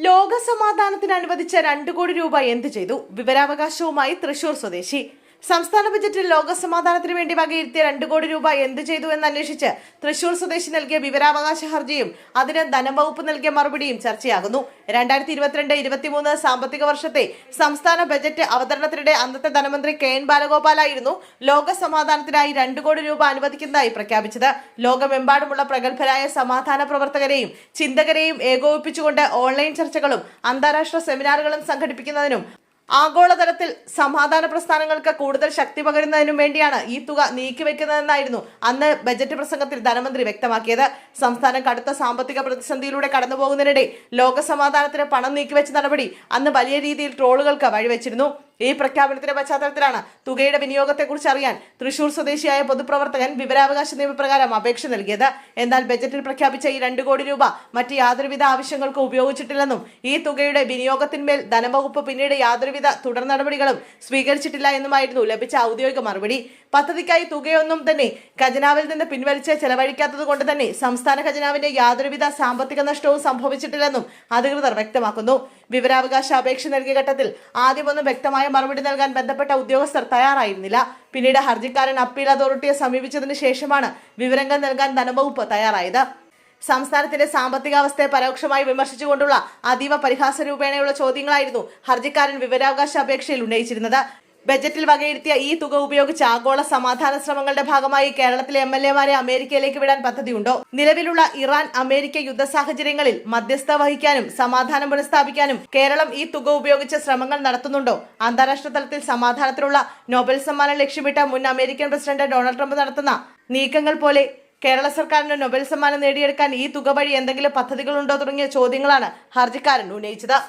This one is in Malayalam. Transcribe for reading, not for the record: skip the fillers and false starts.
ലോകസമാധാനത്തിന് അനുവദിച്ച 2 കോടി രൂപ എന്ത് ചെയ്തു? വിവരാവകാശവുമായി തൃശൂർ സ്വദേശി. സംസ്ഥാന ബജറ്റിൽ ലോകസമാധാനത്തിന് വേണ്ടി വകയിരുത്തിയ 2 കോടി രൂപ എന്ത് ചെയ്തു എന്നന്വേഷിച്ച് തൃശൂർ സ്വദേശി നൽകിയ വിവരാവകാശ ഹർജിയും അതിന് ധനവകുപ്പ് നൽകിയ മറുപടിയും ചർച്ചയാകുന്നു. 2022-23 സാമ്പത്തിക വർഷത്തെ സംസ്ഥാന ബജറ്റ് അവതരണത്തിനിടെ അന്നത്തെ ധനമന്ത്രി KN ബാലഗോപാലായിരുന്നു ലോകസമാധാനത്തിനായി 2 കോടി രൂപ അനുവദിക്കുന്നതായി പ്രഖ്യാപിച്ചത്. ലോകമെമ്പാടുമുള്ള പ്രഗത്ഭരായ സമാധാന പ്രവർത്തകരെയും ചിന്തകരെയും ഏകോപിപ്പിച്ചുകൊണ്ട് ഓൺലൈൻ ചർച്ചകളും അന്താരാഷ്ട്ര സെമിനാറുകളും സംഘടിപ്പിക്കുന്നതിനും ആഗോളതലത്തിൽ സമാധാന പ്രസ്ഥാനങ്ങൾക്ക് കൂടുതൽ ശക്തി പകരുന്നതിനും വേണ്ടിയാണ് ഈ തുക നീക്കിവെക്കുന്നതെന്നായിരുന്നു അന്ന് ബജറ്റ് പ്രസംഗത്തിൽ ധനമന്ത്രി വ്യക്തമാക്കിയത്. സംസ്ഥാനം കടുത്ത സാമ്പത്തിക പ്രതിസന്ധിയിലൂടെ കടന്നുപോകുന്നതിനിടെ ലോകസമാധാനത്തിന് പണം നീക്കിവെച്ച നടപടി അന്ന് വലിയ രീതിയിൽ ട്രോളുകൾക്ക് വഴിവെച്ചിരുന്നു. ഈ പ്രഖ്യാപനത്തിന്റെ പശ്ചാത്തലത്തിലാണ് തുകയുടെ വിനിയോഗത്തെക്കുറിച്ച് അറിയാൻ തൃശൂർ സ്വദേശിയായ പൊതുപ്രവർത്തകൻ വിവരാവകാശ നിയമപ്രകാരം അപേക്ഷ നൽകിയത്. എന്നാൽ ബജറ്റിൽ പ്രഖ്യാപിച്ച ഈ 2 കോടി രൂപ മറ്റ് യാതൊരുവിധ ആവശ്യങ്ങൾക്കും ഉപയോഗിച്ചിട്ടില്ലെന്നും ഈ തുകയുടെ വിനിയോഗത്തിന്മേൽ ധനവകുപ്പ് പിന്നീട് യാതൊരുവിധ തുടർ നടപടികളും സ്വീകരിച്ചിട്ടില്ല എന്നുമായിരുന്നു ലഭിച്ച ഔദ്യോഗിക മറുപടി. പദ്ധതിക്കായി തുകയൊന്നും തന്നെ ഖജനാവിൽ നിന്ന് പിൻവലിച്ച് ചെലവഴിക്കാത്തത് കൊണ്ട് തന്നെ സംസ്ഥാന ഖജനാവിന്റെ യാതൊരുവിധ സാമ്പത്തിക നഷ്ടവും സംഭവിച്ചിട്ടില്ലെന്നും അധികൃതർ വ്യക്തമാക്കുന്നു. വിവരാവകാശ അപേക്ഷ നൽകിയ ഘട്ടത്തിൽ ആദ്യമൊന്നും വ്യക്തമായ മറുപടി നൽകാൻ ബന്ധപ്പെട്ട ഉദ്യോഗസ്ഥർ തയ്യാറായിരുന്നില്ല. പിന്നീട് ഹർജിക്കാരൻ അപ്പീൽ അതോറിറ്റിയെ സമീപിച്ചതിന് ശേഷമാണ് വിവരങ്ങൾ നൽകാൻ ധനവകുപ്പ് തയ്യാറായത്. സംസ്ഥാനത്തിന്റെ സാമ്പത്തികാവസ്ഥയെ പരോക്ഷമായി വിമർശിച്ചുകൊണ്ടുള്ള അതീവ പരിഹാസ രൂപേണയുള്ള ചോദ്യങ്ങളായിരുന്നു ഹർജിക്കാരൻ വിവരാവകാശ അപേക്ഷയിൽ ഉന്നയിച്ചിരുന്നത്. ബജറ്റിൽ വകയിരുത്തിയ ഈ തുക ഉപയോഗിച്ച് ആഗോള സമാധാന ശ്രമങ്ങളുടെ ഭാഗമായി കേരളത്തിലെ MLA-മാരെ അമേരിക്കയിലേക്ക് വിടാൻ പദ്ധതിയുണ്ടോ? നിലവിലുള്ള ഇറാൻ അമേരിക്ക യുദ്ധ സാഹചര്യങ്ങളിൽ മധ്യസ്ഥ വഹിക്കാനും സമാധാനം പുനഃസ്ഥാപിക്കാനും കേരളം ഈ തുക ഉപയോഗിച്ച് ശ്രമങ്ങൾ നടത്തുന്നുണ്ടോ? അന്താരാഷ്ട്ര തലത്തിൽ സമാധാനത്തിനുള്ള നോബൽ സമ്മാനം ലക്ഷ്യമിട്ട മുൻ അമേരിക്കൻ പ്രസിഡന്റ് ഡൊണാൾഡ് ട്രംപ് നടത്തുന്ന നീക്കങ്ങൾ പോലെ കേരള സർക്കാരിന് നൊബേൽ സമ്മാനം നേടിയെടുക്കാൻ ഈ തുക വഴി എന്തെങ്കിലും പദ്ധതികളുണ്ടോ തുടങ്ങിയ ചോദ്യങ്ങളാണ് ഹർജിക്കാരൻ ഉന്നയിച്ചത്.